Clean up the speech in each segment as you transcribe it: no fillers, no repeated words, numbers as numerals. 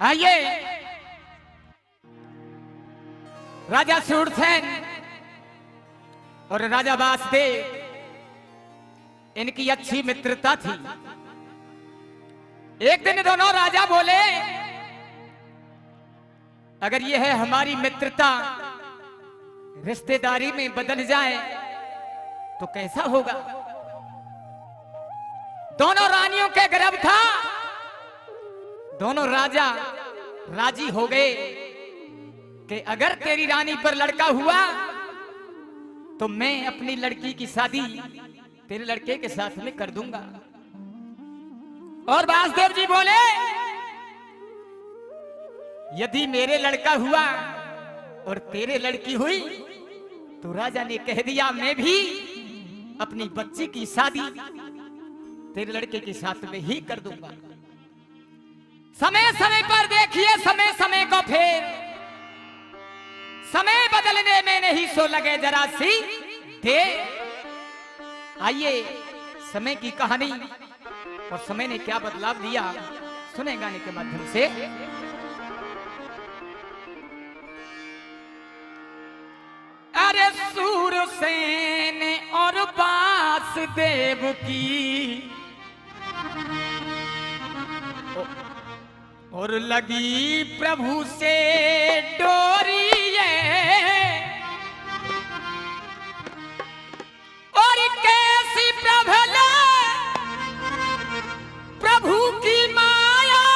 आइए राजा सूरसेन और राजा वासुदेव इनकी अच्छी मित्रता थी। एक दिन दोनों राजा बोले, अगर यह है हमारी मित्रता रिश्तेदारी में बदल जाए तो कैसा होगा। दोनों रानियों के गर्भ था। दोनों राजा राजी हो गए कि अगर तेरी रानी पर लड़का हुआ तो मैं अपनी लड़की की शादी तेरे लड़के के साथ में कर दूंगा। और वासुदेव जी बोले, यदि मेरे लड़का हुआ और तेरे लड़की हुई तो राजा ने कह दिया मैं भी अपनी बच्ची की शादी तेरे लड़के के साथ में ही कर दूंगा। समय समय पर देखिए, समय समय को फेर, समय बदलने में नहीं सो लगे जरा सी देर। आइए समय की कहानी और समय ने क्या बदलाव दिया सुने गाने के माध्यम से। अरे सूरसेन और वासुदेव की और लगी प्रभु से डोरी और कैसी प्रभला प्रभु की माया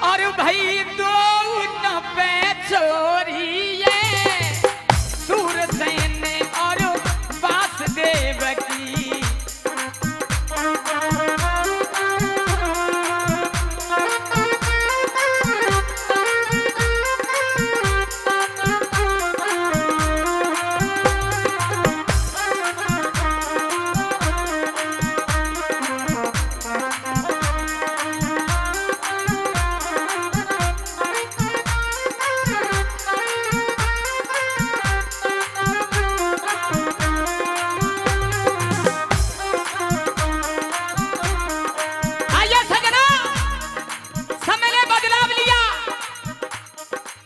और भाई दो न पे छोरी सूरसेन और वासुदेव की।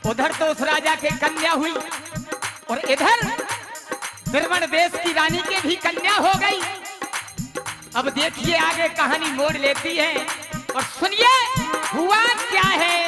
उधर तो उस राजा के कन्या हुई और इधर द्रविड़ देश की रानी के भी कन्या हो गई। अब देखिए आगे कहानी मोड़ लेती है और सुनिए हुआ क्या है।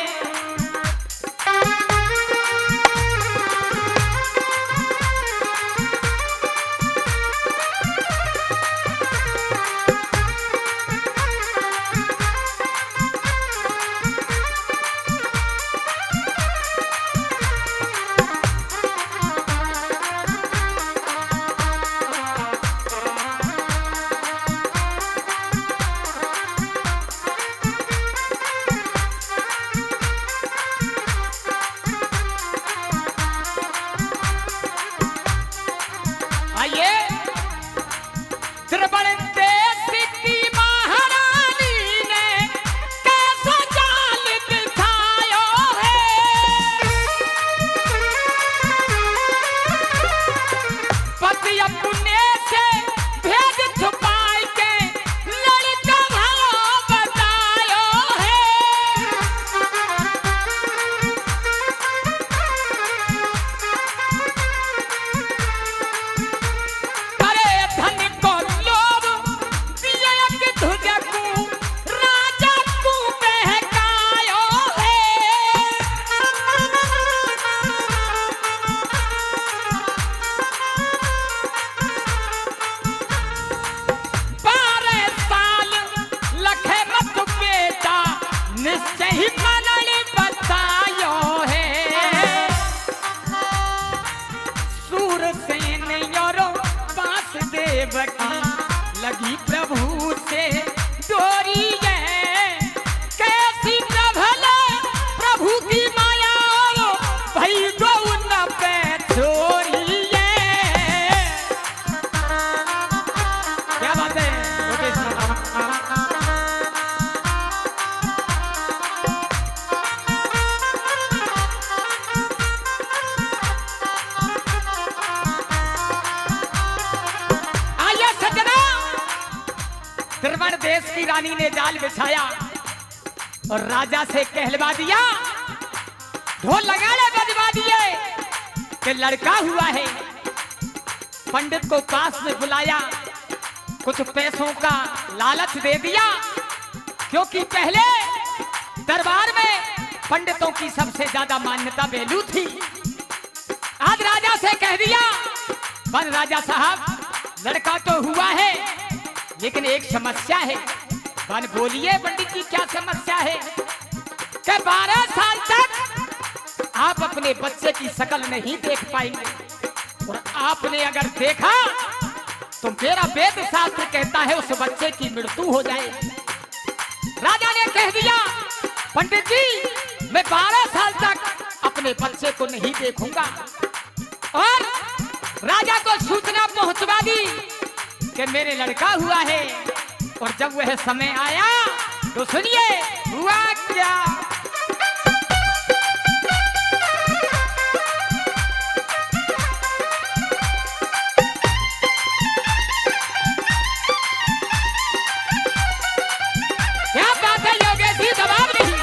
लगी प्रभु से डोरी कैसी प्रभला प्रभु की माया भाई दो न पे छोरी। क्या बात है द्रविड़ देश की रानी ने जाल बिछाया और राजा से कहलवा दिया, ढोल लगाने बजवा दिए कि लड़का हुआ है। पंडित को पास में बुलाया, कुछ पैसों का लालच दे दिया, क्योंकि पहले दरबार में पंडितों की सबसे ज्यादा मान्यता वैल्यू थी। आज राजा से कह दिया, पर राजा साहब लड़का तो हुआ है, लेकिन एक समस्या है। बन बोलिए पंडित जी, क्या समस्या है? कि 12 साल तक आप अपने बच्चे की शक्ल नहीं देख पाएंगे, और आपने अगर देखा तो मेरा वेद शास्त्र कहता है उस बच्चे की मृत्यु हो जाए। राजा ने कह दिया, पंडित जी मैं 12 साल तक अपने बच्चे को नहीं देखूंगा। और राजा को सूचना पहुंचवा दी कि मेरे लड़का हुआ है। और जब वह समय आया तो सुनिए हुआ क्या। क्या बात है योगेश जी, जवाब नहीं।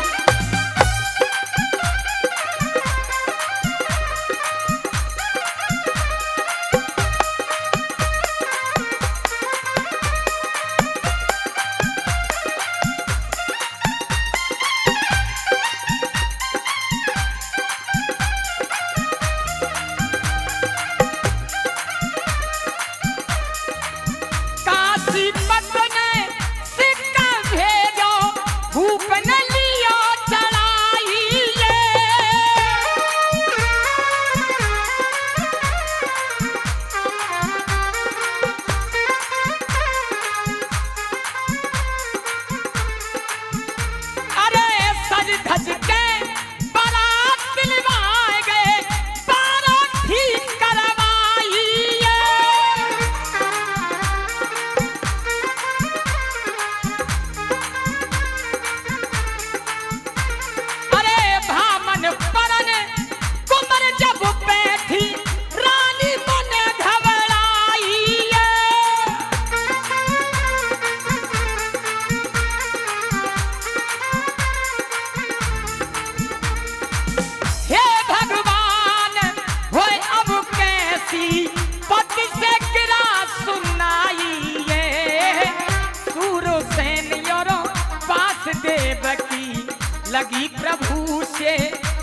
लगी प्रभु से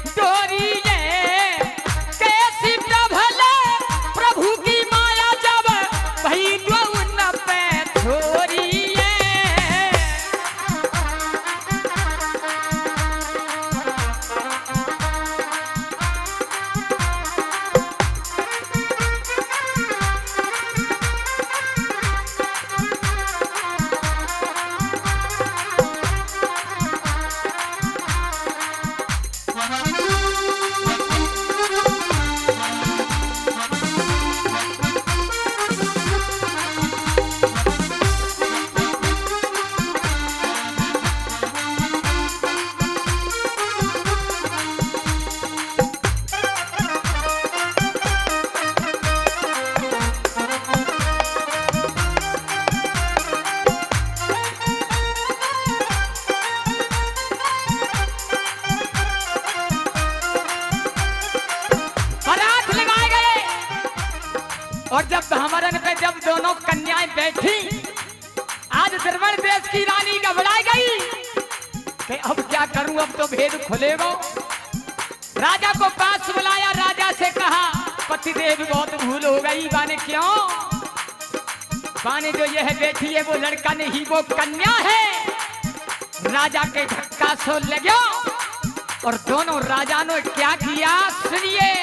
डोरी कैसी प्रभले प्रभु की माया जब भई न पे छोरी। और जब भंवरन पे जब दोनों कन्याएं बैठी, आज द्रविड़ देश की रानी घबराई गई कि अब क्या करूं, अब तो भेद खुलेगा। राजा को पास बुलाया, राजा से कहा पतिदेव बहुत भूल हो गई। बाने क्यों? बाने जो यह बैठी है वो लड़का नहीं, वो कन्या है। राजा के धक्का सो लगे और दोनों राजा ने क्या किया सुनिए।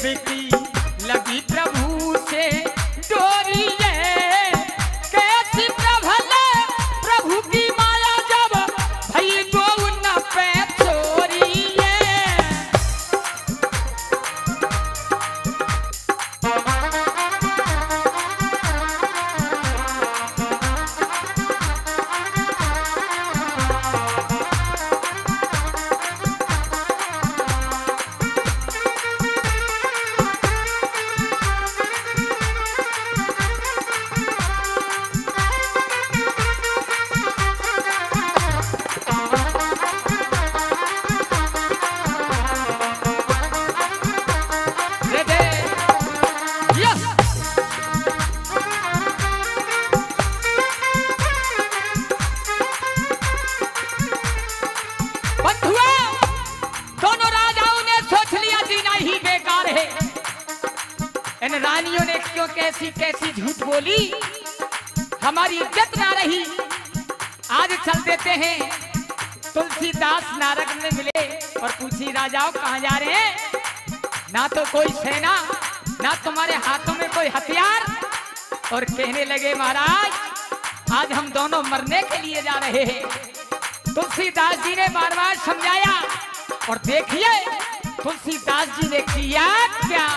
बिकी लगी प्रभु से डोरी ये कैसी प्रभल प्रभु की माया जब भई गो न पे चोरी ये। इन रानियों ने क्यों कैसी कैसी झूठ बोली, हमारी इज्जत ना रही। आज चल देते हैं। तुलसीदास नारद में मिले और पूछी राजाओं कहाँ जा रहे हैं? ना तो कोई सेना, ना तुम्हारे हाथों में कोई हथियार। और कहने लगे महाराज आज हम दोनों मरने के लिए जा रहे हैं। तुलसीदास जी ने बार बार समझाया और देखिए तुलसीदास जी ने किया क्या।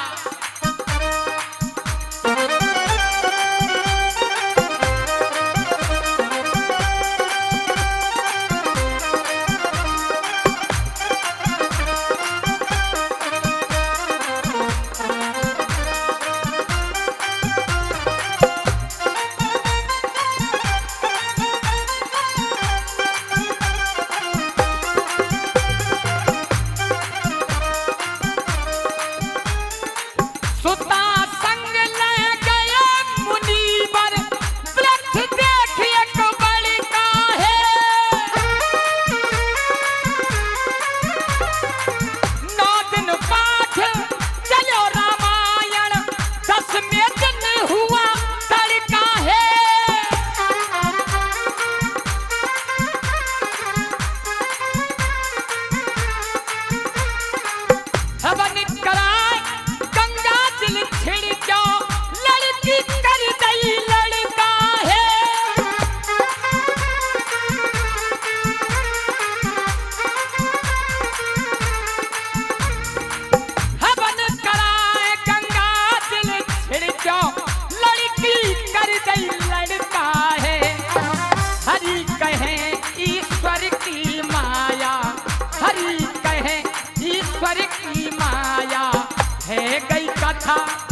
ईश्वर की माया है गई कथा